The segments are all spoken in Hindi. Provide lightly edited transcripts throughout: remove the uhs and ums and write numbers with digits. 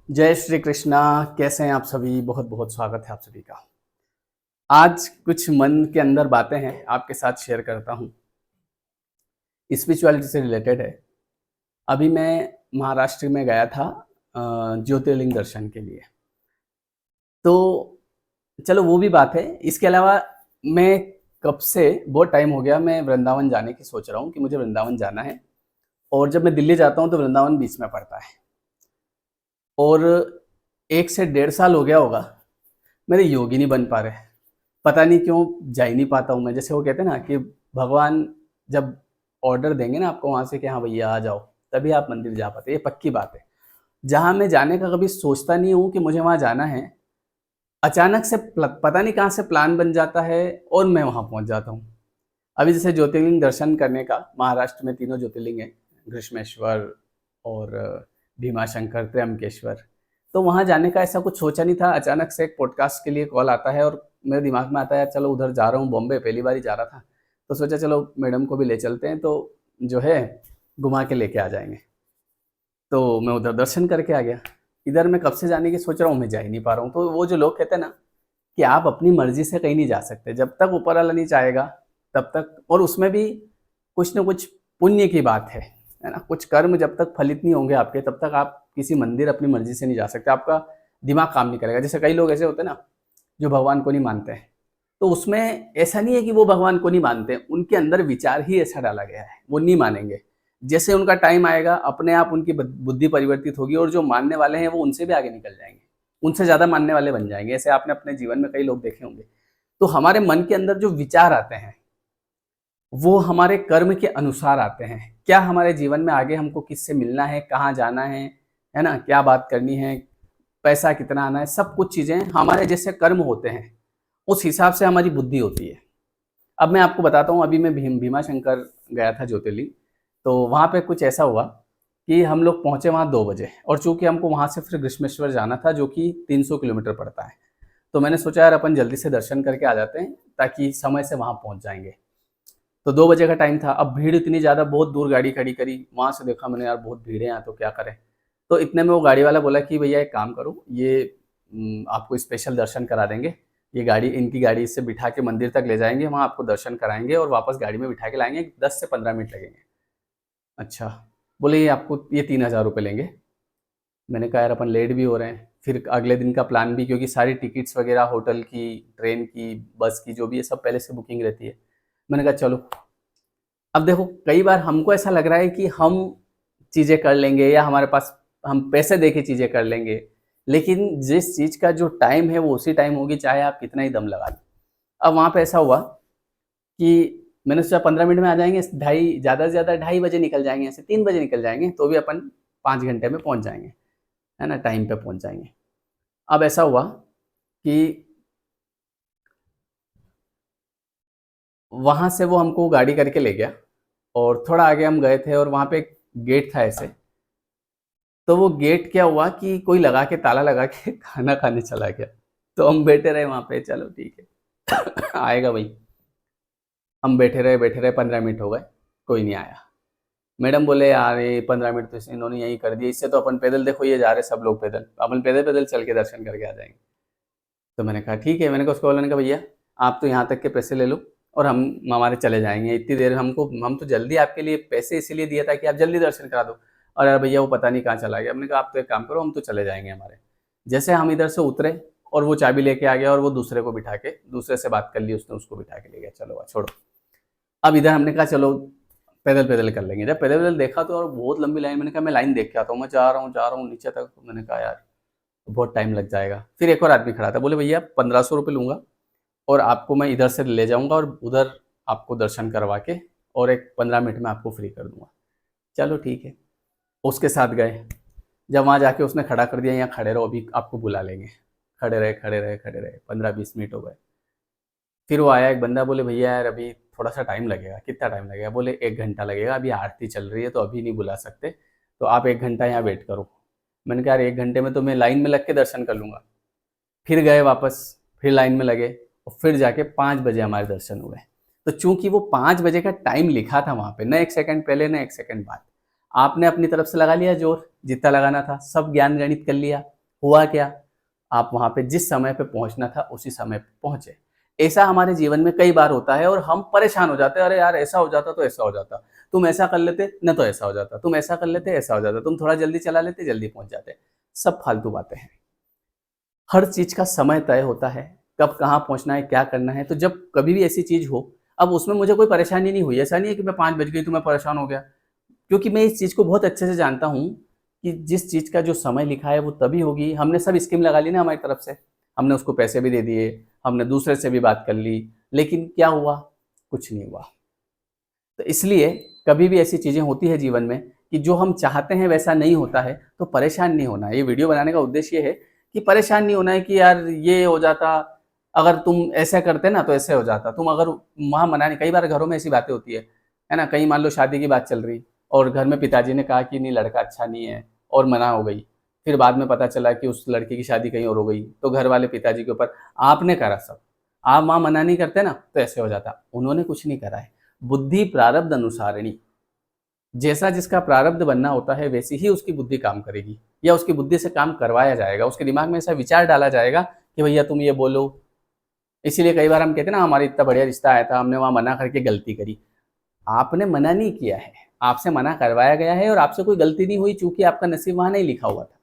जय श्री कृष्णा। कैसे हैं आप सभी? बहुत बहुत स्वागत है आप सभी का। आज कुछ मन के अंदर बातें हैं आपके साथ शेयर करता हूँ। स्पिरिचुअलिटी से रिलेटेड है। अभी मैं महाराष्ट्र में गया था ज्योतिर्लिंग दर्शन के लिए। तो चलो वो भी बात है। इसके अलावा मैं कब से बहुत टाइम हो गया मैं वृंदावन जाने की सोच रहा हूँ कि मुझे वृंदावन जाना है। और जब मैं दिल्ली जाता हूँ तो वृंदावन बीच में पड़ता है। और 1 से 1.5 साल हो गया होगा मेरे योग ही नहीं बन पा रहे। पता नहीं क्यों जा ही नहीं पाता हूँ मैं। जैसे वो कहते हैं ना कि भगवान जब ऑर्डर देंगे ना आपको वहाँ से कि हाँ भैया आ जाओ, तभी आप मंदिर जा पाते। ये पक्की बात है। जहाँ मैं जाने का कभी सोचता नहीं हूँ कि मुझे वहाँ जाना है, अचानक से पता नहीं कहाँ से प्लान बन जाता है और मैं वहाँ पहुँच जाता हूँ। अभी जैसे ज्योतिर्लिंग दर्शन करने का, महाराष्ट्र में 3 ज्योतिर्लिंग हैं, घृष्मेश्वर और भीमाशंकर, त्र्यंबकेश्वर। तो वहाँ जाने का ऐसा कुछ सोचा नहीं था। अचानक से एक पॉडकास्ट के लिए कॉल आता है और मेरे दिमाग में आता है चलो उधर जा रहा हूँ, बॉम्बे पहली बार ही जा रहा था। तो सोचा चलो मैडम को भी ले चलते हैं, तो जो है घुमा के लेके आ जाएंगे। तो मैं उधर दर्शन करके आ गया। इधर मैं कब से जाने की सोच रहा हूँ, मैं जा ही नहीं पा रहा हूँ। तो वो जो लोग कहते हैं ना कि आप अपनी मर्जी से कहीं नहीं जा सकते, जब तक ऊपर वाला नहीं चाहेगा तब तक। और उसमें भी कुछ न कुछ पुण्य की बात है ना। कुछ कर्म जब तक फलित नहीं होंगे आपके, तब तक आप किसी मंदिर अपनी मर्जी से नहीं जा सकते। आपका दिमाग काम नहीं करेगा। जैसे कई लोग ऐसे होते हैं ना जो भगवान को नहीं मानते हैं, तो उसमें ऐसा नहीं है कि वो भगवान को नहीं मानते, उनके अंदर विचार ही ऐसा डाला गया है, वो नहीं मानेंगे। जैसे उनका टाइम आएगा अपने आप उनकी बुद्धि परिवर्तित होगी और जो मानने वाले हैं वो उनसे भी आगे निकल जाएंगे, उनसे ज़्यादा मानने वाले बन जाएंगे। ऐसे आपने अपने जीवन में कई लोग देखे होंगे। तो हमारे मन के अंदर जो विचार आते हैं वो हमारे कर्म के अनुसार आते हैं। क्या हमारे जीवन में आगे हमको किससे मिलना है, कहाँ जाना है ना, क्या बात करनी है, पैसा कितना आना है, सब कुछ चीज़ें हमारे जैसे कर्म होते हैं, उस हिसाब से हमारी बुद्धि होती है। अब मैं आपको बताता हूँ। अभी मैं भीमाशंकर गया था ज्योतिर्लिंग। तो वहाँ पे कुछ ऐसा हुआ कि हम लोग पहुँचे वहाँ 2 बजे, और चूंकि हमको वहाँ से फिर घृष्मेश्वर जाना था जो कि 300 किलोमीटर पड़ता है। तो मैंने सोचा यार अपन जल्दी से दर्शन करके आ जाते हैं ताकि समय से वहाँ पहुँच जाएंगे। तो 2 बजे का टाइम था। अब भीड़ इतनी ज़्यादा, बहुत दूर गाड़ी खड़ी करी, वहाँ से देखा मैंने यार बहुत भीड़ है यहाँ, तो क्या करें। तो इतने में वो गाड़ी वाला बोला कि भैया एक काम करो, ये आपको स्पेशल दर्शन करा देंगे। ये गाड़ी, इनकी गाड़ी से बिठा के मंदिर तक ले जाएंगे, वहाँ आपको दर्शन कराएंगे और वापस गाड़ी में बिठा के लाएंगे, 10 से 15 मिनट लगेंगे। अच्छा, बोले ये आपको ये 3,000 रुपये लेंगे। मैंने कहा यार अपन लेट भी हो रहे हैं, फिर अगले दिन का प्लान भी, क्योंकि सारी टिकट्स वगैरह होटल की, ट्रेन की, बस की, जो भी है सब पहले से बुकिंग रहती है। मैंने कहा चलो। अब देखो कई बार हमको ऐसा लग रहा है कि हम चीज़ें कर लेंगे या हमारे पास हम पैसे दे के चीज़ें कर लेंगे, लेकिन जिस चीज़ का जो टाइम है वो उसी टाइम होगी, चाहे आप कितना ही दम लगा लो। अब वहाँ पे ऐसा हुआ कि मैंने सोचा 15 मिनट में आ जाएंगे, ढाई ज़्यादा से ज़्यादा 2:30 बजे निकल जाएंगे, ऐसे 3 बजे निकल जाएंगे, तो भी अपन 5 घंटे में पहुँच जाएंगे, है ना, टाइम पे पहुँच जाएंगे। अब ऐसा हुआ कि वहाँ से वो हमको गाड़ी करके ले गया और थोड़ा आगे हम गए थे और वहाँ पे एक गेट था ऐसे। तो वो गेट क्या हुआ कि कोई लगा के, ताला लगा के खाना खाने चला गया। तो हम बैठे रहे वहाँ पे, चलो ठीक है आएगा भाई। हम बैठे रहे 15 मिनट हो गए, कोई नहीं आया। मैडम बोले यार ये 15 मिनट तो इन्होंने यही कर दिया, इससे तो अपन पैदल, देखो ये जा रहे सब लोग पैदल, अपन पैदल पैदल चल के दर्शन करके आ जाएंगे। तो मैंने कहा ठीक है। मैंने कहा उसको, मैंने कहा भैया आप तो यहाँ तक के पैसे ले लो और हम हमारे चले जाएंगे, इतनी देर हमको, हम तो जल्दी आपके लिए पैसे इसीलिए दिया था कि आप जल्दी दर्शन करा दो। और यार भैया वो पता नहीं कहाँ चला गया। हमने कहा आप तो एक काम करो, हम तो चले जाएंगे हमारे। जैसे हम इधर से उतरे और वो चाबी लेके आ गया और वो दूसरे को बिठा के, दूसरे से बात कर ली उसने, उसको बिठा के ले गया। चलो छोड़ो। अब इधर हमने कहा चलो पैदल पैदल कर लेंगे। जब पैदल पैदल देखा तो और बहुत लंबी लाइन, मैंने कहा मैं लाइन देख के आता हूँ, मैं जा रहा हूँ नीचे तक। मैंने कहा यार बहुत टाइम लग जाएगा। फिर एक और आदमी खड़ा था, बोले भैया 1500 रुपये लूँगा और आपको मैं इधर से ले जाऊँगा और उधर आपको दर्शन करवा के और एक 15 मिनट में आपको फ्री कर दूँगा। चलो ठीक है, उसके साथ गए। जब वहाँ जाके उसने खड़ा कर दिया, यहाँ खड़े रहो अभी आपको बुला लेंगे। खड़े रहे 15-20 मिनट हो गए। फिर वो आया एक बंदा, बोले भैया यार अभी थोड़ा सा टाइम लगेगा। कितना टाइम लगेगा? बोले 1 घंटा लगेगा, अभी आरती चल रही है तो अभी नहीं बुला सकते, तो आप 1 घंटा यहाँ वेट करो। मैंने कहा यार 1 घंटे में तो मैं लाइन में लग के दर्शन कर लूँगा। फिर गए वापस, फिर लाइन में लगे और फिर जाके 5 बजे हमारे दर्शन हुए। तो चूंकि वो 5 बजे का टाइम लिखा था वहाँ पे, न 1 सेकंड पहले न 1 सेकंड बाद, आपने अपनी तरफ से लगा लिया जोर, जितना लगाना था सब ज्ञान गणित कर लिया। हुआ क्या? आप वहाँ पे जिस समय पे पहुँचना था उसी समय पे पहुँचे। ऐसा हमारे जीवन में कई बार होता है और हम परेशान हो जाते हैं, अरे यार ऐसा हो जाता तो ऐसा हो जाता, तुम ऐसा कर लेते न तो ऐसा हो जाता, तुम ऐसा कर लेते ऐसा हो जाता, तुम थोड़ा जल्दी चला लेते जल्दी पहुँच जाते। सब फालतू बातें हैं। हर चीज़ का समय तय होता है, कब कहाँ पहुँचना है, क्या करना है। तो जब कभी भी ऐसी चीज़ हो, अब उसमें मुझे कोई परेशानी नहीं हुई। ऐसा नहीं है कि मैं 5 बज गई तो मैं परेशान हो गया। क्योंकि मैं इस चीज़ को बहुत अच्छे से जानता हूँ कि जिस चीज़ का जो समय लिखा है वो तभी होगी। हमने सब स्कीम लगा ली ना हमारी तरफ से, हमने उसको पैसे भी दे दिए, हमने दूसरे से भी बात कर ली, लेकिन क्या हुआ? कुछ नहीं हुआ। तो इसलिए कभी भी ऐसी चीज़ें होती है जीवन में कि जो हम चाहते हैं वैसा नहीं होता है, तो परेशान नहीं होना है। ये वीडियो बनाने का उद्देश्य ये है कि परेशान नहीं होना है कि यार ये हो जाता, अगर तुम ऐसा करते ना तो ऐसे हो जाता। तुम अगर वहाँ मनाने, कई बार घरों में ऐसी बातें होती है ना? कहीं मान लो शादी की बात चल रही और घर में पिताजी ने कहा कि नहीं लड़का अच्छा नहीं है और मना हो गई। फिर बाद में पता चला कि उस लड़के की शादी कहीं और हो गई, तो घर वाले पिताजी के ऊपर आपने करा सब। आप वहाँ मना नहीं करते ना तो ऐसे हो जाता। उन्होंने कुछ नहीं करा है। बुद्धि प्रारब्ध अनुसारिणी, जैसा जिसका प्रारब्ध बनना होता है वैसी ही उसकी बुद्धि काम करेगी या उसकी बुद्धि से काम करवाया जाएगा। उसके दिमाग में ऐसा विचार डाला जाएगा कि भैया तुम ये बोलो। इसीलिए कई बार हम कहते हैं ना हमारा इतना बढ़िया रिश्ता आया था, हमने वहाँ मना करके गलती करी। आपने मना नहीं किया है, आपसे मना करवाया गया है और आपसे कोई गलती नहीं हुई, चूंकि आपका नसीब वहाँ नहीं लिखा हुआ था।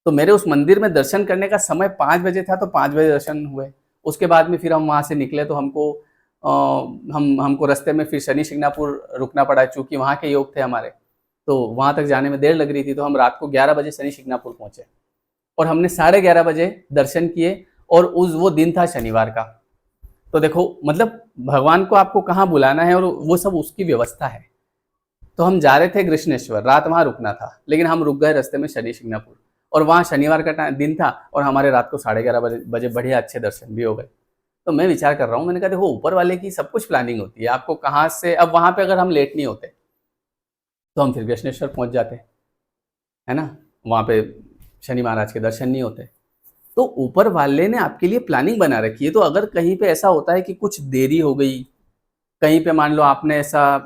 तो मेरे उस मंदिर में दर्शन करने का समय 5 बजे था तो 5 बजे दर्शन हुए। उसके बाद में फिर हम वहाँ से निकले तो हमको रास्ते में फिर शनि शिंगणापुर रुकना पड़ा, चूँकि वहाँ के योग थे हमारे। तो वहाँ तक जाने में देर लग रही थी, तो हम रात को 11 बजे शनि शिंगणापुर पहुँचे और हमने साढ़े 11 बजे दर्शन किए और वो दिन था शनिवार का। तो देखो मतलब भगवान को आपको कहाँ बुलाना है और वो सब उसकी व्यवस्था है। तो हम जा रहे थे कृष्णेश्वर, रात वहाँ रुकना था, लेकिन हम रुक गए रास्ते में शनि शिंगणापुर और वहाँ शनिवार का दिन था और हमारे रात को 11:30 बजे बढ़िया अच्छे दर्शन भी हो गए। तो मैं विचार कर रहा हूँ, मैंने कहा देखो ऊपर वाले की सब कुछ प्लानिंग होती है, आपको कहाँ से, अब वहाँ पे अगर हम लेट नहीं होते तो हम फिर कृष्णेश्वर पहुँच जाते, है ना? वहाँ पे शनि महाराज के दर्शन नहीं होते। तो ऊपर वाले ने आपके लिए प्लानिंग बना रखी है। तो अगर कहीं पे ऐसा होता है कि कुछ देरी हो गई, कहीं पे मान लो आपने ऐसा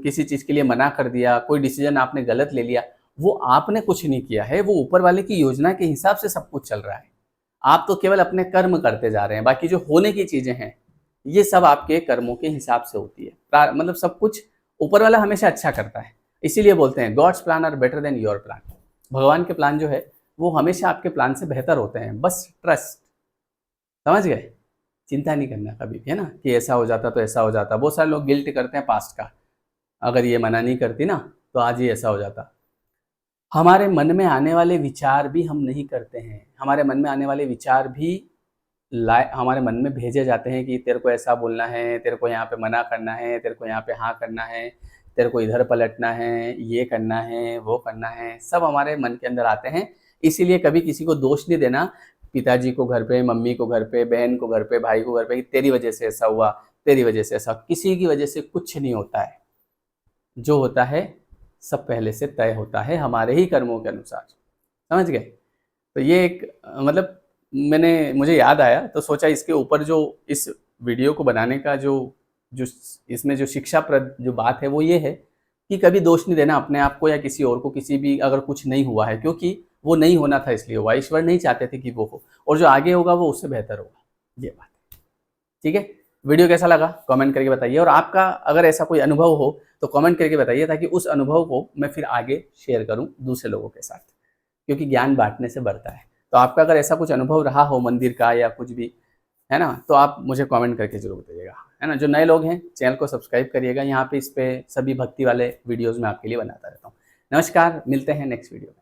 किसी चीज़ के लिए मना कर दिया, कोई डिसीजन आपने गलत ले लिया, वो आपने कुछ नहीं किया है, वो ऊपर वाले की योजना के हिसाब से सब कुछ चल रहा है। आप तो केवल अपने कर्म करते जा रहे हैं, बाकी जो होने की चीज़ें हैं, ये सब आपके कर्मों के हिसाब से होती है। मतलब सब कुछ ऊपर वाला हमेशा अच्छा करता है। इसीलिए बोलते हैं God's plan are better than your plan. भगवान के प्लान जो है, वो हमेशा आपके प्लान से बेहतर होते हैं। बस ट्रस्ट, समझ गए? चिंता नहीं करना कभी भी, है ना? कि ऐसा हो जाता तो ऐसा हो जाता। बहुत सारे लोग गिल्ट करते हैं पास्ट का, अगर ये मना नहीं करती ना तो आज ही ऐसा हो जाता। हमारे मन में आने वाले विचार भी हम नहीं करते हैं। हमारे मन में आने वाले विचार भी हमारे मन में भेजे जाते हैं कि तेरे को ऐसा बोलना है, तेरे को यहाँ पे मना करना है, तेरे को यहाँ पे हाँ करना है, तेरे को इधर पलटना है, ये करना है, वो करना है, सब हमारे मन के अंदर आते हैं। इसीलिए कभी किसी को दोष नहीं देना, पिताजी को घर पे, मम्मी को घर पे, बहन को घर पे, भाई को घर पे, कि तेरी वजह से ऐसा हुआ, तेरी वजह से ऐसा। किसी की वजह से कुछ नहीं होता है। जो होता है सब पहले से तय होता है हमारे ही कर्मों के अनुसार। समझ गए? तो ये एक मतलब मुझे याद आया तो सोचा इसके ऊपर जो इस वीडियो को बनाने का जो जो इसमें जो शिक्षाप्रद जो बात है वो ये है कि कभी दोष नहीं देना अपने आप को या किसी और को, किसी भी अगर कुछ नहीं हुआ है, क्योंकि वो नहीं होना था इसलिए हुआ। ईश्वर नहीं चाहते थे कि वो हो, और जो आगे होगा वो उससे बेहतर होगा। ये बात है। ठीक है? वीडियो कैसा लगा कमेंट करके बताइए, और आपका अगर ऐसा कोई अनुभव हो तो कमेंट करके बताइए, ताकि उस अनुभव को मैं फिर आगे शेयर करूं दूसरे लोगों के साथ, क्योंकि ज्ञान बांटने से बढ़ता है। तो आपका अगर ऐसा कुछ अनुभव रहा हो मंदिर का या कुछ भी, है ना, तो आप मुझे कमेंट करके जरूर बताइएगा, है ना। जो नए लोग हैं चैनल को सब्सक्राइब करिएगा, यहाँ पे इस पे सभी भक्ति वाले वीडियोज़ में आपके लिए बनाता रहता हूँ। नमस्कार, मिलते हैं नेक्स्ट वीडियो।